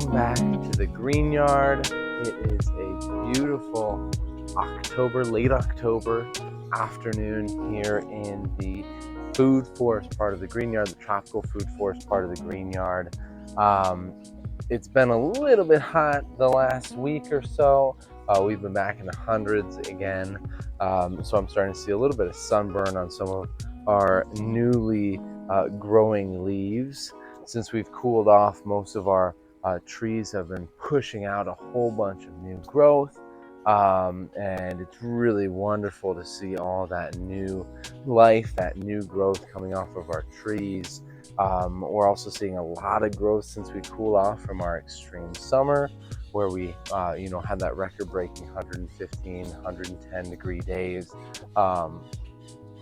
Welcome back to the green yard. It is a beautiful late October afternoon here in the food forest part of the green yard, the tropical food forest part of the green yard. It's been a little bit hot the last week or so. We've been back in the hundreds again. So I'm starting to see a little bit of sunburn on some of our newly growing leaves. Since we've cooled off, most of our trees have been pushing out a whole bunch of new growth. And it's really wonderful to see all that new life, that new growth coming off of our trees. We're also seeing a lot of growth since we cooled off from our extreme summer, where we had that record-breaking 115, 110 degree days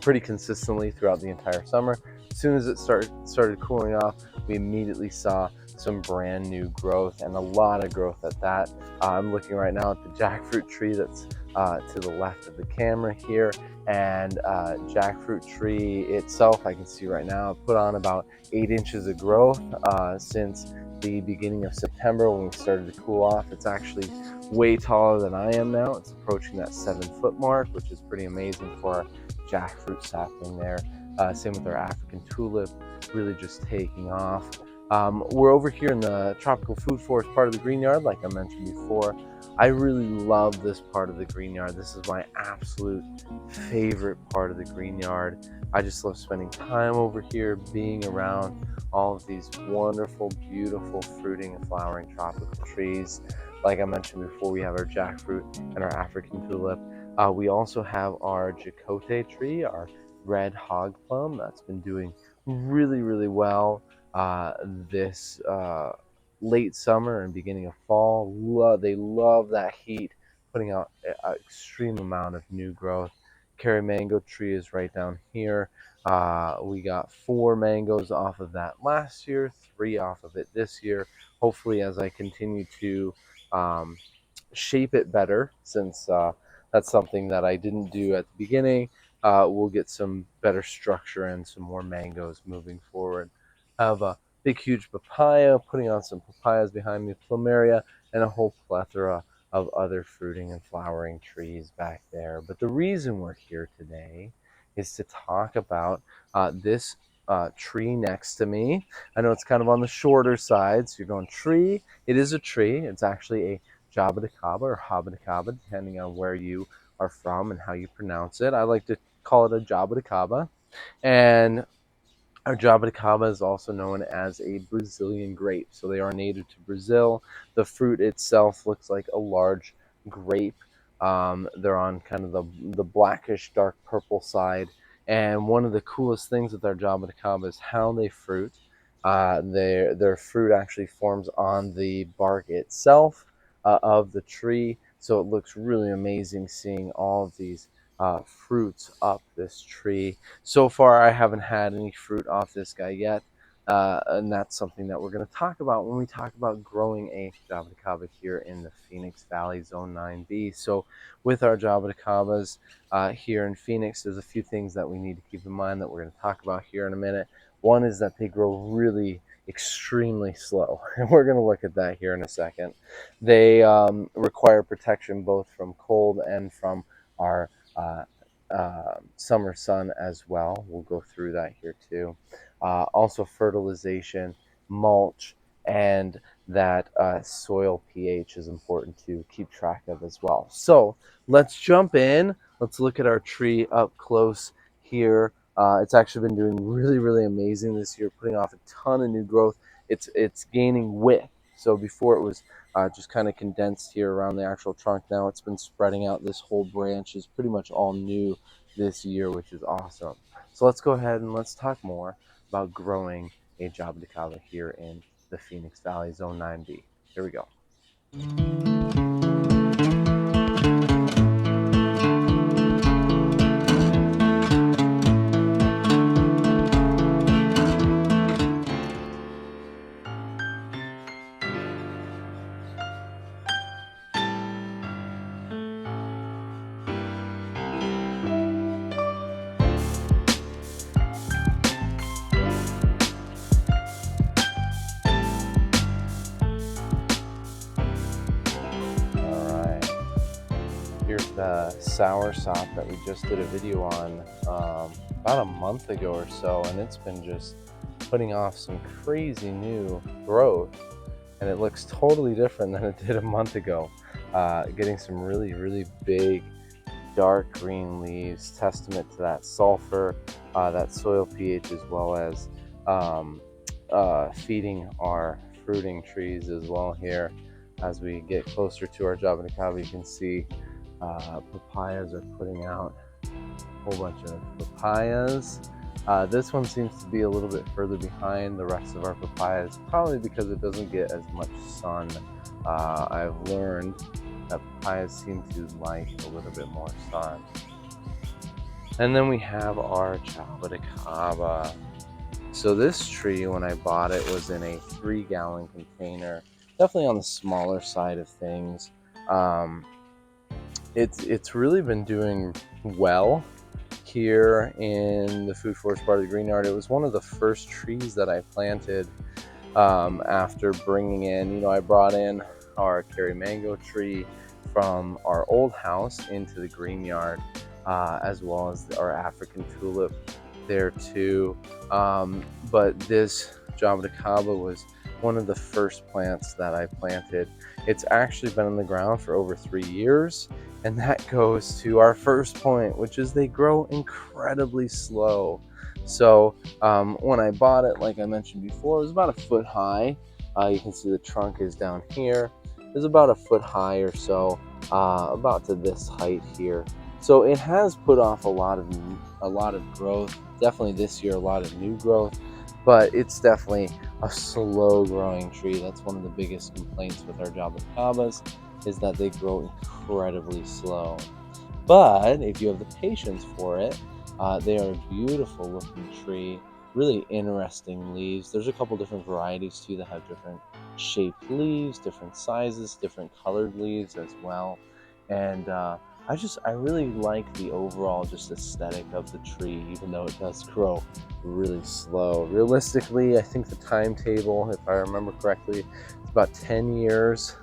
pretty consistently throughout the entire summer. As soon as it started cooling off, we immediately saw some brand new growth, and a lot of growth at that. I'm looking right now at the jackfruit tree that's to the left of the camera here, and jackfruit tree itself, I can see right now, put on about 8 inches of growth since the beginning of September when we started to cool off. It's actually way taller than I am now. It's approaching that 7-foot mark, which is pretty amazing for our jackfruit sapling there. Same with our African tulip, really just taking off. We're over here in the tropical food forest part of the green yard, like I mentioned before. I really love this part of the green yard. This is my absolute favorite part of the green yard. I just love spending time over here, being around all of these wonderful, beautiful fruiting and flowering tropical trees. Like I mentioned before, we have our jackfruit and our African tulip. We also have our Jaboticaba tree, our red hog plum, that's been doing really, really well this late summer and beginning of fall. They love that heat, putting out an extreme amount of new growth. Curry mango tree is right down here. We got 4 mangoes off of that last year, 3 off of it this year. Hopefully, as I continue to shape it better, since that's something that I didn't do at the beginning, we'll get some better structure and some more mangoes moving forward. I have a big, huge papaya, putting on some papayas behind me, plumeria, and a whole plethora of other fruiting and flowering trees back there. But the reason we're here today is to talk about this tree next to me. I know it's kind of on the shorter side, so you're going tree. It is a tree. It's actually a Jaboticaba or Jaboticaba, depending on where you are from and how you pronounce it. I like to call it a Jaboticaba. And our Jaboticaba is also known as a Brazilian grape. So they are native to Brazil. The fruit itself looks like a large grape. They're on kind of the blackish, dark purple side. And one of the coolest things with our Jaboticaba is how they fruit. Their fruit actually forms on the bark itself of the tree. So it looks really amazing seeing all of these fruits up this tree. So far, I haven't had any fruit off this guy yet, and that's something that we're going to talk about when we talk about growing a Jaboticaba here in the Phoenix Valley Zone 9B. So with our Jaboticabas here in Phoenix, there's a few things that we need to keep in mind that we're going to talk about here in a minute. One is that they grow really extremely slow, and we're going to look at that here in a second. They require protection both from cold and from our summer sun as well. We'll go through that here too. Also fertilization, mulch, and that soil pH is important to keep track of as well. So let's jump in. Let's look at our tree up close here. It's actually been doing really, really amazing this year, putting off a ton of new growth. It's gaining width. So before it was just kind of condensed here around the actual trunk. Now it's been spreading out. This whole branch is pretty much all new this year, which is awesome. So let's go ahead and let's talk more about growing a Jaboticaba here in the Phoenix Valley Zone 9B. Here we go. Here's the soursop that we just did a video on about a month ago or so, and it's been just putting off some crazy new growth, and it looks totally different than it did a month ago. Getting some really, really big dark green leaves, testament to that sulfur, that soil pH, as well as um, feeding our fruiting trees as well here. As we get closer to our Jaboticaba, you can see papayas are putting out a whole bunch of papayas. This one seems to be a little bit further behind the rest of our papayas, probably because it doesn't get as much sun. I've learned that papayas seem to like a little bit more sun. And then we have our Jaboticaba. So this tree, when I bought it, was in a 3-gallon container. Definitely on the smaller side of things. Um, it's really been doing well here in the food forest part of the green yard. It was one of the first trees that I planted after bringing in, I brought in our Kerry mango tree from our old house into the green yard, as well as our African tulip there too. But this Jaboticaba was one of the first plants that I planted. It's actually been in the ground for over 3 years, and that goes to our first point, which is they grow incredibly slow. So when I bought it, like I mentioned before, it was about a foot high. You can see the trunk is down here. It's about a foot high or so, about to this height here. So it has put off a lot of growth. Definitely this year, a lot of new growth, but it's definitely a slow growing tree. That's one of the biggest complaints with our Jaboticabas, is that they grow incredibly slow. But if you have the patience for it, they are a beautiful looking tree, really interesting leaves. There's a couple different varieties too that have different shaped leaves, different sizes, different colored leaves as well. And I really like the overall just aesthetic of the tree, even though it does grow really slow. Realistically, I think the timetable, if I remember correctly, it's about 10 years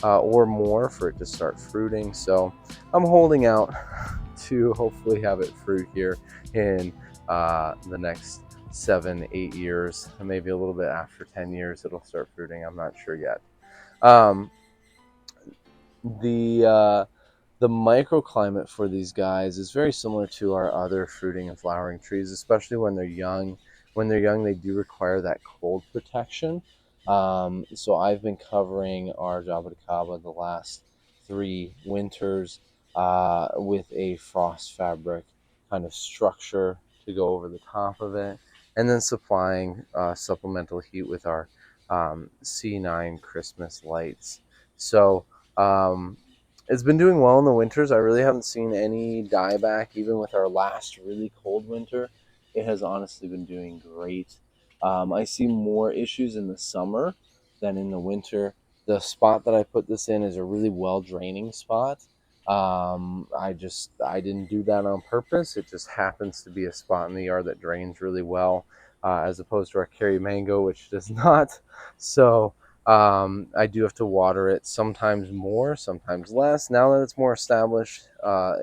or more for it to start fruiting. So I'm holding out to hopefully have it fruit here in the next 7, 8 years, and maybe a little bit after 10 years it'll start fruiting. I'm not sure yet. Um, the the microclimate for these guys is very similar to our other fruiting and flowering trees, especially when they're young. When they're young, they do require that cold protection. So I've been covering our Jaboticaba the last 3 winters with a frost fabric kind of structure to go over the top of it, and then supplying supplemental heat with our C9 Christmas lights. So um, it's been doing well in the winters. I really haven't seen any dieback, even with our last really cold winter. It has honestly been doing great. I see more issues in the summer than in the winter. The spot that I put this in is a really well draining spot. I didn't do that on purpose. It just happens to be a spot in the yard that drains really well, as opposed to our Kerry mango, which does not. So I do have to water it sometimes more, sometimes less. Now that it's more established,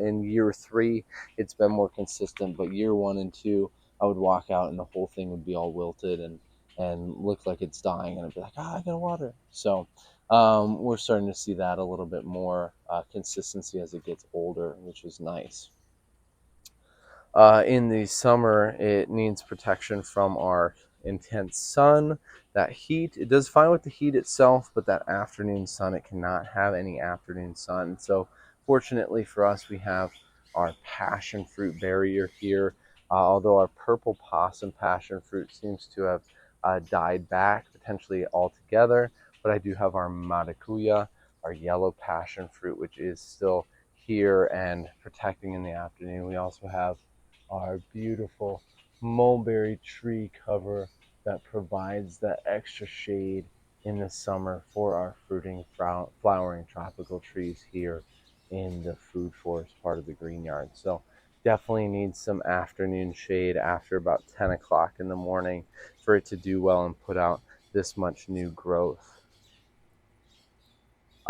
in year 3, it's been more consistent. But year 1 and 2, I would walk out and the whole thing would be all wilted and look like it's dying, and I'd be like, I gotta water. So we're starting to see that a little bit more consistency as it gets older, which is nice. In the summer, it needs protection from our intense sun, that heat. It does fine with the heat itself, but that afternoon sun, it cannot have any afternoon sun. So, fortunately for us, we have our passion fruit barrier here. Although our purple possum passion fruit seems to have died back potentially altogether, but I do have our maracuya, our yellow passion fruit, which is still here and protecting in the afternoon. We also have our beautiful mulberry tree cover that provides that extra shade in the summer for our fruiting, flowering tropical trees here in the food forest part of the green yard. So definitely needs some afternoon shade after about 10 o'clock in the morning for it to do well and put out this much new growth.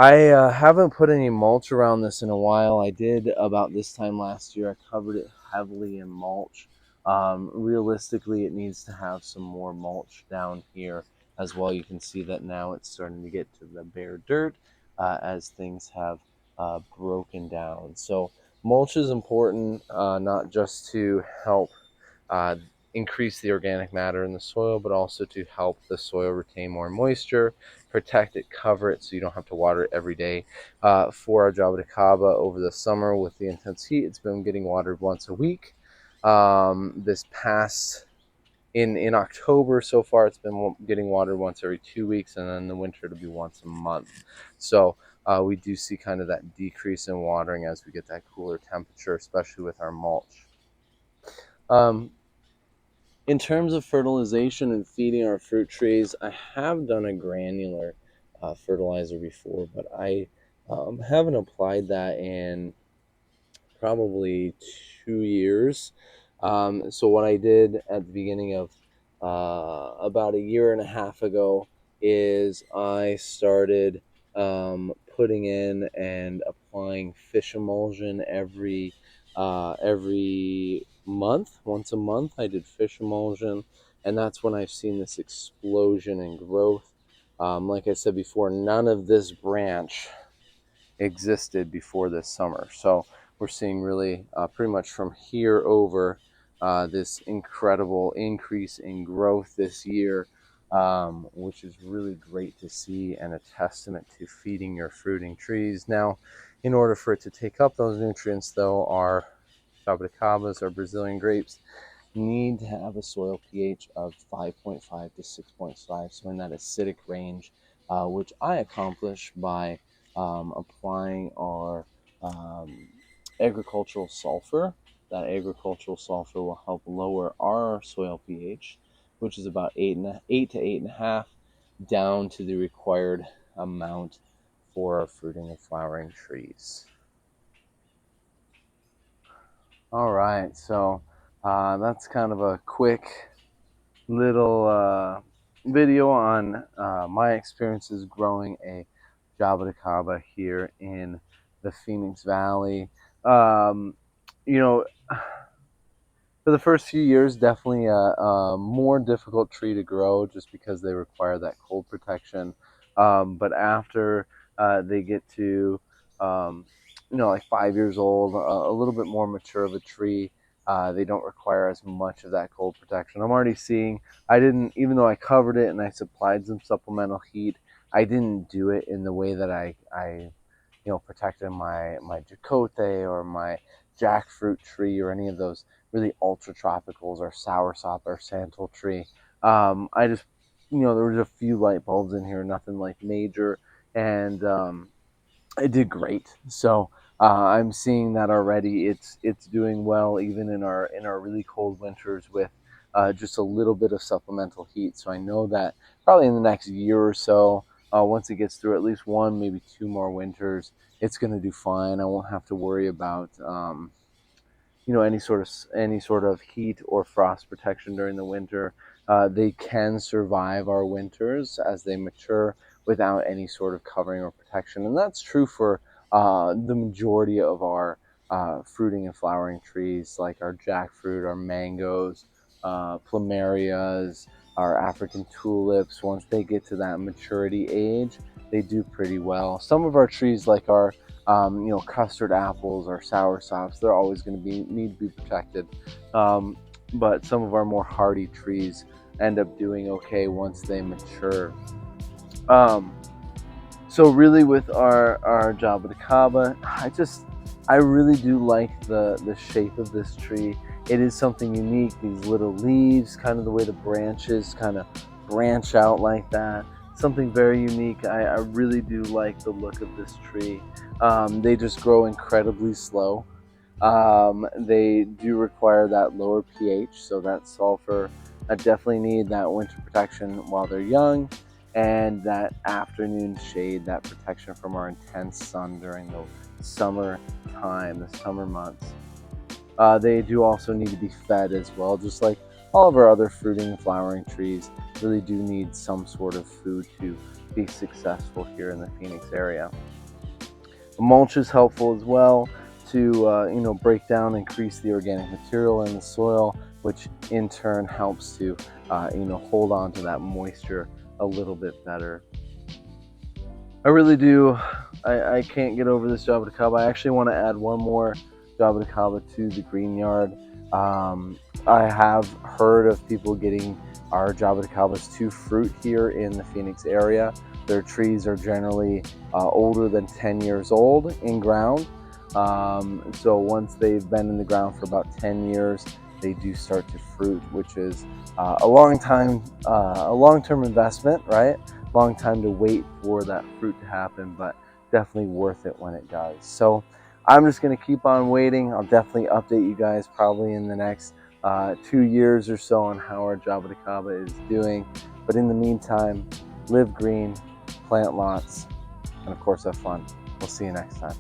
I haven't put any mulch around this in a while. I did about this time last year. I covered it heavily in mulch. Realistically, it needs to have some more mulch down here as well. You can see that now it's starting to get to the bare dirt as things have broken down. So mulch is important, not just to help uh, increase the organic matter in the soil, but also to help the soil retain more moisture, protect it, cover it so you don't have to water it every day. For our Jaboticaba over the summer with the intense heat, it's been getting watered once a week. This past in October so far, it's been getting watered once every 2 weeks, and then in the winter it'll be once a month. So we do see kind of that decrease in watering as we get that cooler temperature, especially with our mulch. Um, In terms of fertilization and feeding our fruit trees, I have done a granular fertilizer before, but I haven't applied that in probably 2 years. So what I did at the beginning of about a year and a half ago is I started putting in and applying fish emulsion every month, once a month. I did fish emulsion, and that's when I've seen this explosion in growth. Like I said before, none of this branch existed before this summer. So we're seeing really pretty much from here over this incredible increase in growth this year, which is really great to see and a testament to feeding your fruiting trees. Now, in order for it to take up those nutrients, though, our jabuticabas, our Brazilian grapes, need to have a soil pH of 5.5 to 6.5, so in that acidic range, which I accomplish by applying our um, agricultural sulfur. That agricultural sulfur will help lower our soil pH, which is about 8 to 8.5, down to the required amount for our fruiting and flowering trees. All right, so that's kind of a quick little video on my experiences growing a Jaboticaba here in the Phoenix Valley. Um, you know, for the first few years, definitely a more difficult tree to grow just because they require that cold protection. But after they get to, um, like 5 years old, a little bit more mature of a tree, they don't require as much of that cold protection. I'm already seeing, I didn't, even though I covered it and I supplied some supplemental heat, I didn't do it in the way that I protected my Jacote or my jackfruit tree or any of those really ultra tropicals or soursop or santal tree. I just, there was a few light bulbs in here, nothing like major, and it did great. So I'm seeing that already. It's doing well even in our really cold winters with just a little bit of supplemental heat. So I know that probably in the next year or so, once it gets through at least one, maybe two more winters, it's going to do fine. I won't have to worry about any sort of heat or frost protection during the winter. They can survive our winters as they mature without any sort of covering or protection, and that's true for the majority of our fruiting and flowering trees, like our jackfruit, our mangoes, plumerias, our African tulips. Once they get to that maturity age, they do pretty well. Some of our trees, like our custard apples or sour sops, they're always going to need to be protected. But some of our more hardy trees end up doing okay once they mature. Um, so really with our Jaboticaba, I really do like the shape of this tree. It is something unique. These little leaves, kind of the way the branches kind of branch out like that. Something very unique. I really do like the look of this tree. They just grow incredibly slow. They do require that lower pH, so that sulfur. I definitely need that winter protection while they're young, and that afternoon shade, that protection from our intense sun during the summer time, the summer months. They do also need to be fed as well, just like all of our other fruiting and flowering trees really do need some sort of food to be successful here in the Phoenix area. Mulch is helpful as well to break down, increase the organic material in the soil, which in turn helps to hold on to that moisture a little bit better. I really do. I can't get over this Jaboticaba. I actually want to add one more Jaboticaba to the green yard. I have heard of people getting our Jaboticabas to fruit here in the Phoenix area. Their trees are generally older than 10 years old in ground. So once they've been in the ground for about 10 years, they do start to fruit, which is a long-term investment, right? Long time to wait for that fruit to happen, but definitely worth it when it does. So I'm just going to keep on waiting. I'll definitely update you guys probably in the next 2 years or so on how our Jaboticaba is doing. But in the meantime, live green, plant lots, and of course have fun. We'll see you next time.